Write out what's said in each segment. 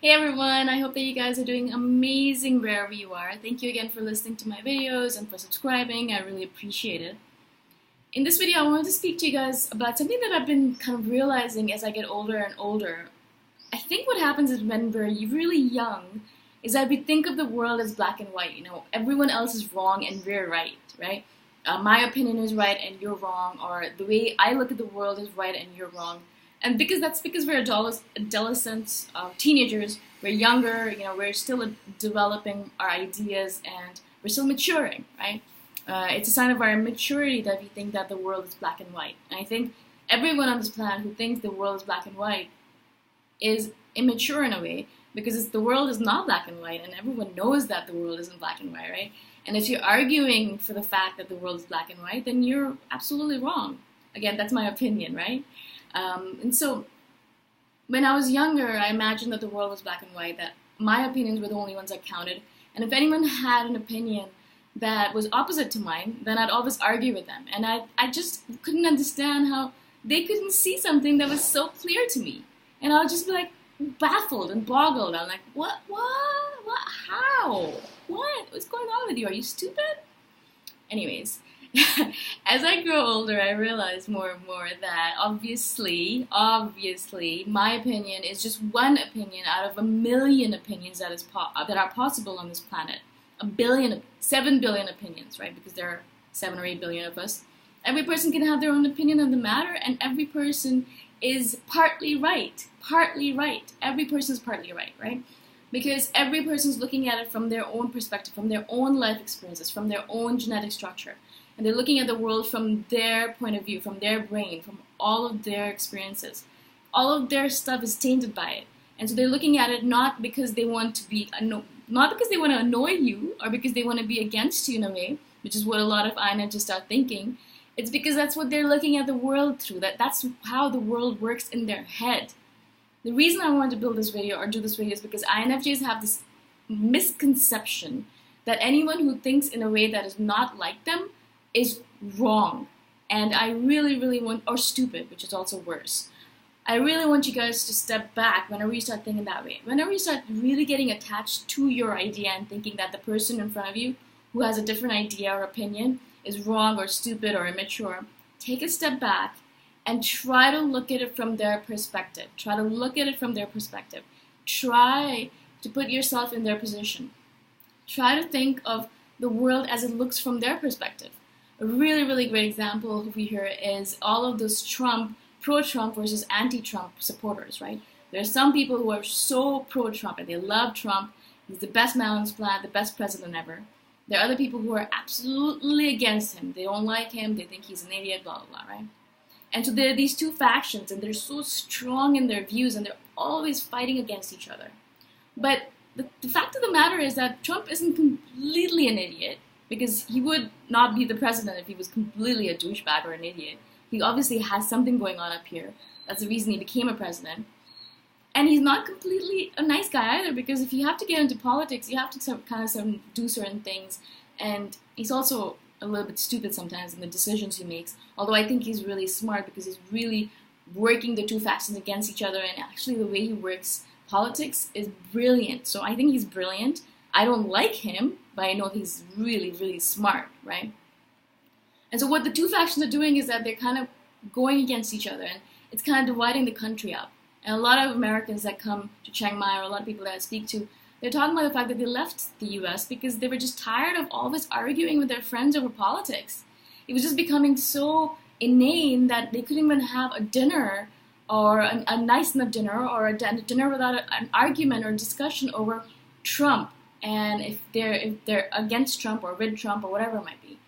Hey everyone, I hope that you guys are doing amazing wherever you are. Thank you again for listening to my videos and for subscribing. I really appreciate it. In this video, I wanted to speak to you guys about something that I've been kind of realizing as I get older and older. I think what happens is when we're really young is that we think of the world as black and white. Everyone else is wrong and we're right, right? My opinion is right and you're wrong, or the way I look at the world is right and you're wrong. And that's because we're adolescents, teenagers, we're younger, we're still developing our ideas and we're still maturing, right? It's a sign of our maturity that we think that the world is black and white. And I think everyone on this planet who thinks the world is black and white is immature in a way, because the world is not black and white, and everyone knows that the world isn't black and white, right? And if you're arguing for the fact that the world is black and white, then you're absolutely wrong. Again, that's my opinion, right? And so when I was younger, I imagined that the world was black and white, that my opinions were the only ones that counted. And if anyone had an opinion that was opposite to mine, then I'd always argue with them. And I just couldn't understand how they couldn't see something that was so clear to me. And I would just be like baffled and boggled. I'm like, what, how? What's going on with you? Are you stupid? Anyways. As I grow older, I realize more and more that obviously, my opinion is just one opinion out of a million opinions that are possible on this planet. 7 billion opinions, right? Because there are 7 or 8 billion of us. Every person can have their own opinion on the matter, and every person is partly right. Every person is partly right? Because every person's looking at it from their own perspective, from their own life experiences, from their own genetic structure. And they're looking at the world from their point of view, from their brain, from all of their experiences. All of their stuff is tainted by it. And so they're looking at it not because they want to annoy you, or because they want to be against you in a way, which is what a lot of INFJs are thinking. It's because that's what they're looking at the world through. That's how the world works in their head. The reason I wanted to build this video or do this video is because INFJs have this misconception that anyone who thinks in a way that is not like them is wrong. And I really want, or stupid, which is also worse. I really want you guys to step back whenever you start thinking that way. Whenever you start really getting attached to your idea and thinking that the person in front of you who has a different idea or opinion is wrong or stupid or immature, take a step back and try to look at it from their perspective. Try to put yourself in their position. Try to think of the world as it looks from their perspective. A really great example over here is all of those pro-Trump versus anti-Trump supporters, right? There are some people who are so pro-Trump and they love Trump. He's the best man on this planet, the best president ever. There are other people who are absolutely against him. They don't like him. They think he's an idiot, blah, blah, blah, right? And so there are these two factions, and they're so strong in their views, and they're always fighting against each other. But the fact of the matter is that Trump isn't completely an idiot, because he would not be the president if he was completely a douchebag or an idiot. He obviously has something going on up here. That's the reason he became a president. And he's not completely a nice guy either, because if you have to get into politics, you have to do certain things. And he's also a little bit stupid sometimes in the decisions he makes. Although I think he's really smart, because he's really working the two factions against each other. And actually the way he works politics is brilliant. So I think he's brilliant. I don't like him, but I know he's really smart, right? And so what the two factions are doing is that they're kind of going against each other, and it's kind of dividing the country up. And a lot of Americans that come to Chiang Mai, or a lot of people that I speak to, they're talking about the fact that they left the US because they were just tired of always arguing with their friends over politics. It was just becoming so inane that they couldn't even have a dinner, or a nice enough dinner, or a dinner without an argument or discussion over Trump. And if they're against Trump or with Trump or whatever it might be.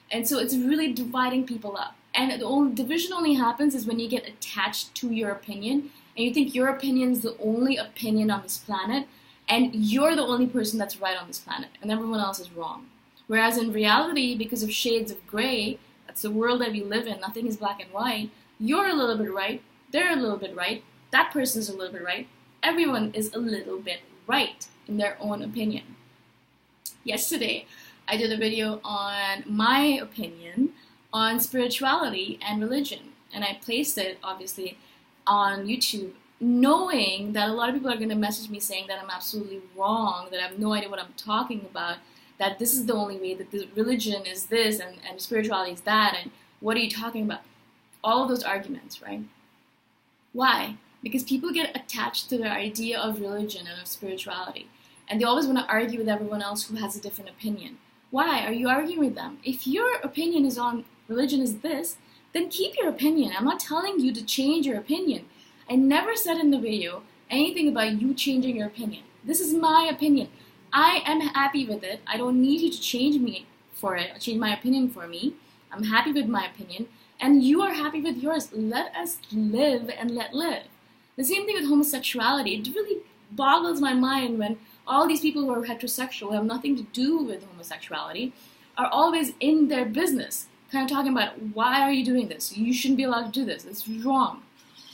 And so it's really dividing people up. And the division only happens is when you get attached to your opinion, and you think your opinion is the only opinion on this planet, and you're the only person that's right on this planet, and everyone else is wrong. Whereas in reality, because of shades of gray, that's the world that we live in, nothing is black and white, you're a little bit right, they're a little bit right, that person's a little bit right, everyone is a little bit right in their own opinion. Yesterday, I did a video on my opinion on spirituality and religion, and I placed it, obviously, on YouTube knowing that a lot of people are going to message me saying that I'm absolutely wrong, that I have no idea what I'm talking about, that this is the only way, that the religion is this and spirituality is that, and what are you talking about? All of those arguments, right? Why? Because people get attached to their idea of religion and of spirituality, and they always want to argue with everyone else who has a different opinion. Why are you arguing with them? If your opinion is on religion is this, then keep your opinion. I'm not telling you to change your opinion. I never said in the video anything about you changing your opinion. This is my opinion. I am happy with it. I don't need you to change me for it, change my opinion for me. I'm happy with my opinion, and you are happy with yours. Let us live and let live. The same thing with homosexuality. It really boggles my mind when all these people who are heterosexual, who have nothing to do with homosexuality, are always in their business, kind of talking about, why are you doing this? You shouldn't be allowed to do this. It's wrong.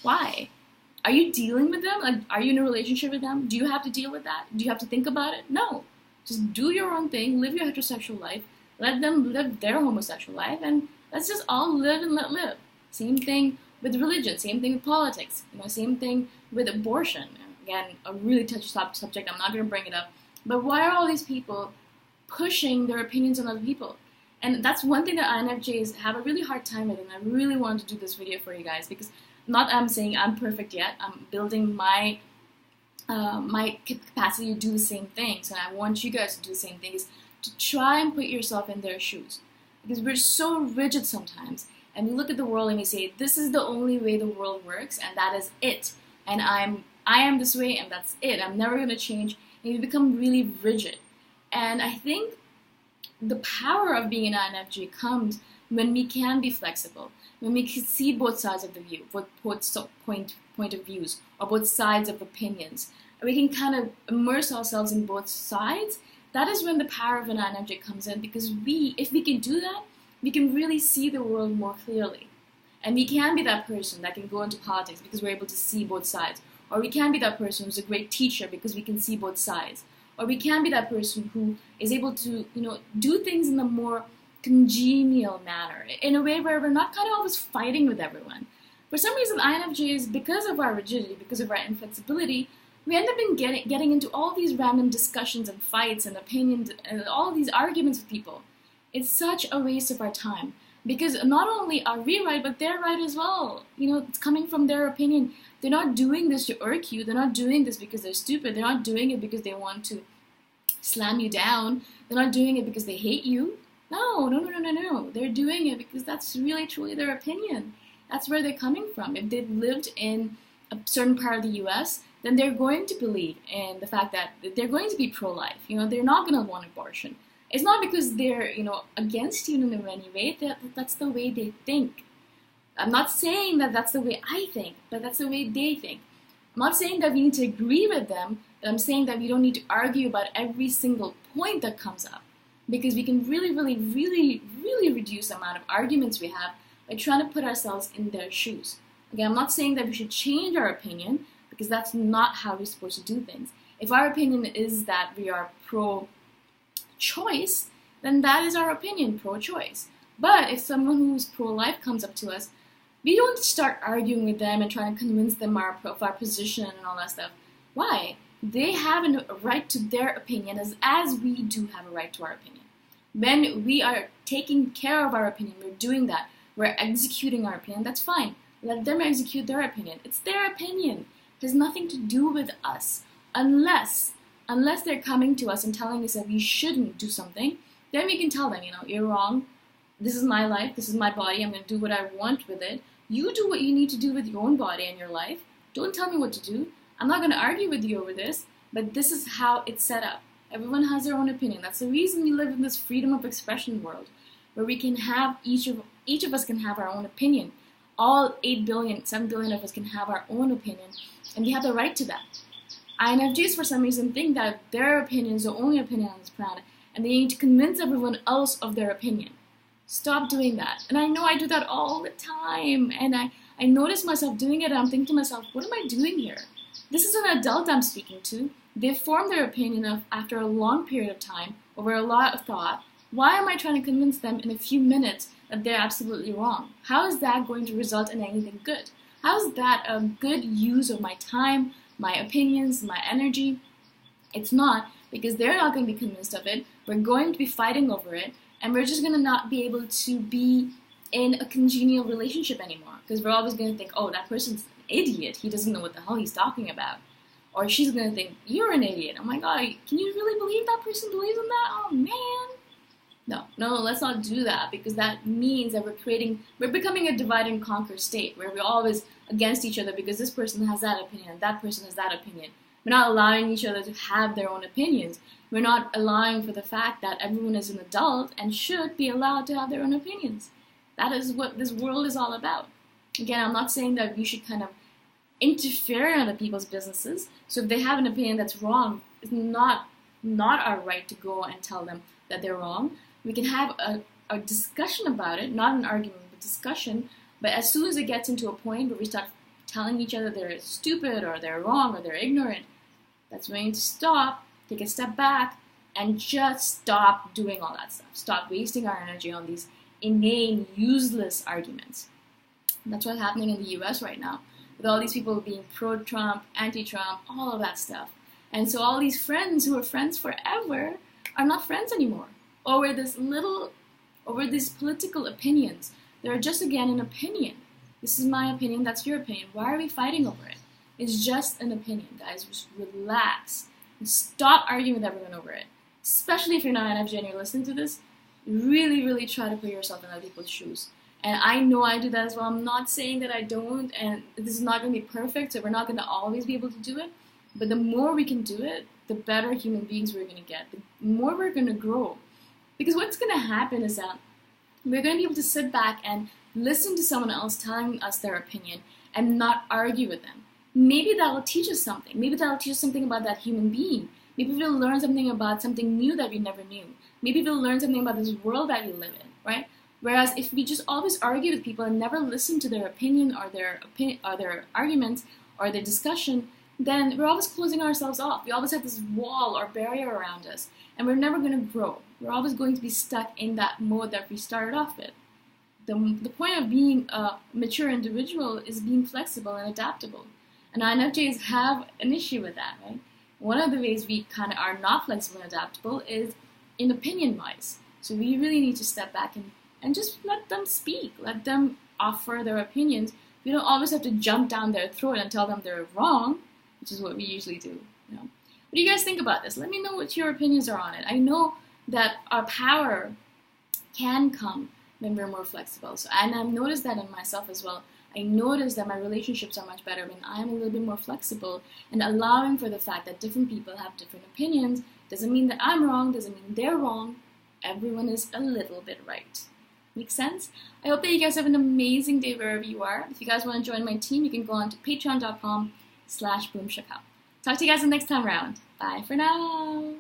Why? Are you dealing with them? Like, are you in a relationship with them? Do you have to deal with that? Do you have to think about it? No. Just do your own thing, live your heterosexual life, let them live their homosexual life, and let's just all live and let live. Same thing with religion, same thing with politics, same thing with abortion. Again, a really touchy subject, I'm not going to bring it up. But why are all these people pushing their opinions on other people? And that's one thing that INFJs have a really hard time with, and I really wanted to do this video for you guys, because not that I'm saying I'm perfect yet. I'm building my capacity to do the same things, and I want you guys to do the same things, to try and put yourself in their shoes. Because we're so rigid sometimes, and we look at the world and we say, this is the only way the world works, and that is it. And I am this way, and that's it. I'm never going to change. And you become really rigid. And I think the power of being an INFJ comes when we can be flexible, when we can see both sides of the view, both point of views, or both sides of opinions. And we can kind of immerse ourselves in both sides. That is when the power of an INFJ comes in, because if we can do that, we can really see the world more clearly. And we can be that person that can go into politics because we're able to see both sides. Or we can be that person who's a great teacher because we can see both sides. Or we can be that person who is able to, do things in a more congenial manner, in a way where we're not kind of always fighting with everyone. For some reason, INFJs, because of our rigidity, because of our inflexibility, we end up getting into all these random discussions and fights and opinions and all these arguments with people. It's such a waste of our time, because not only are we right, but they're right as well. It's coming from their opinion. They're not doing this to irk you. They're not doing this because they're stupid. They're not doing it because they want to slam you down. They're not doing it because they hate you. No. They're doing it because that's really, truly their opinion. That's where they're coming from. If they've lived in a certain part of the U.S., then they're going to believe in the fact that they're going to be pro-life. They're not going to want abortion. It's not because they're, against you in any way. That's the way they think. I'm not saying that that's the way I think, but that's the way they think. I'm not saying that we need to agree with them, but I'm saying that we don't need to argue about every single point that comes up, because we can really, really, really, really reduce the amount of arguments we have by trying to put ourselves in their shoes. Again, I'm not saying that we should change our opinion, because that's not how we're supposed to do things. If our opinion is that we are pro-choice, then that is our opinion, pro-choice. But if someone who's pro-life comes up to us, we don't start arguing with them and trying to convince them of our position and all that stuff. Why? They have a right to their opinion as we do have a right to our opinion. When we are taking care of our opinion, we're doing that, we're executing our opinion, that's fine. Let them execute their opinion. It's their opinion. It has nothing to do with us. Unless they're coming to us and telling us that we shouldn't do something, then we can tell them, you're wrong. This is my life. This is my body. I'm going to do what I want with it. You do what you need to do with your own body and your life. Don't tell me what to do. I'm not going to argue with you over this, but this is how it's set up. Everyone has their own opinion. That's the reason we live in this freedom of expression world, where we can have, each of us can have our own opinion. All 8 billion, 7 billion of us can have our own opinion, and we have the right to that. INFJs, for some reason, think that their opinion is the only opinion on this planet, and they need to convince everyone else of their opinion. Stop doing that. And I know I do that all the time, and I notice myself doing it, and I'm thinking to myself, what am I doing here? This is an adult I'm speaking to. They've formed their opinion after a long period of time, over a lot of thought. Why am I trying to convince them in a few minutes that they're absolutely wrong? How is that going to result in anything good? How's that a good use of my time, my opinions, my energy? It's not, because they're not going to be convinced of it. We're going to be fighting over it, and we're just going to not be able to be in a congenial relationship anymore, because we're always going to think, oh, that person's an idiot. He doesn't know what the hell he's talking about. Or she's going to think, you're an idiot. Oh my God, can you really believe that person believes in that? Oh man. No, let's not do that, because that means that we're becoming a divide and conquer state where we're always against each other because this person has that opinion and that person has that opinion. We're not allowing each other to have their own opinions. We're not allowing for the fact that everyone is an adult and should be allowed to have their own opinions. That is what this world is all about. Again, I'm not saying that we should kind of interfere in other people's businesses. So if they have an opinion that's wrong, it's not our right to go and tell them that they're wrong. We can have a discussion about it, not an argument, but discussion. But as soon as it gets into a point where we start telling each other they're stupid or they're wrong or they're ignorant, that's when you need to stop, take a step back, and just stop doing all that stuff. Stop wasting our energy on these inane, useless arguments. And that's what's happening in the US right now, with all these people being pro-Trump, anti-Trump, all of that stuff. And so all these friends who were friends forever are not friends anymore. Over these political opinions. They're just, again, an opinion. This is my opinion, that's your opinion. Why are we fighting over it? It's just an opinion, guys. Just relax and stop arguing with everyone over it. Especially if you're not an INFJ and you're listening to this, really, really try to put yourself in other people's shoes. And I know I do that as well. I'm not saying that I don't, and this is not going to be perfect, so we're not going to always be able to do it. But the more we can do it, the better human beings we're going to get. The more we're going to grow. Because what's going to happen is that we're going to be able to sit back and listen to someone else telling us their opinion and not argue with them. Maybe that will teach us something. Maybe that will teach us something about that human being. Maybe we'll learn something about something new that we never knew. Maybe we'll learn something about this world that we live in, right? Whereas if we just always argue with people and never listen to their opinion or their arguments or their discussion, then we're always closing ourselves off. We always have this wall or barrier around us, and we're never going to grow. We're always going to be stuck in that mode that we started off with. The point of being a mature individual is being flexible and adaptable. And INFJs have an issue with that, right? One of the ways we kind of are not flexible and adaptable is in opinion-wise. So we really need to step back and just let them speak. Let them offer their opinions. We don't always have to jump down their throat and tell them they're wrong, which is what we usually do. You know? What do you guys think about this? Let me know what your opinions are on it. I know that our power can come when we're more flexible. And I've noticed that in myself as well. I noticed that my relationships are much better when I'm a little bit more flexible and allowing for the fact that different people have different opinions. Doesn't mean that I'm wrong, doesn't mean they're wrong. Everyone is a little bit right. Make sense? I hope that you guys have an amazing day wherever you are. If you guys want to join my team, you can go on to patreon.com/boomshakal. Talk to you guys the next time around. Bye for now.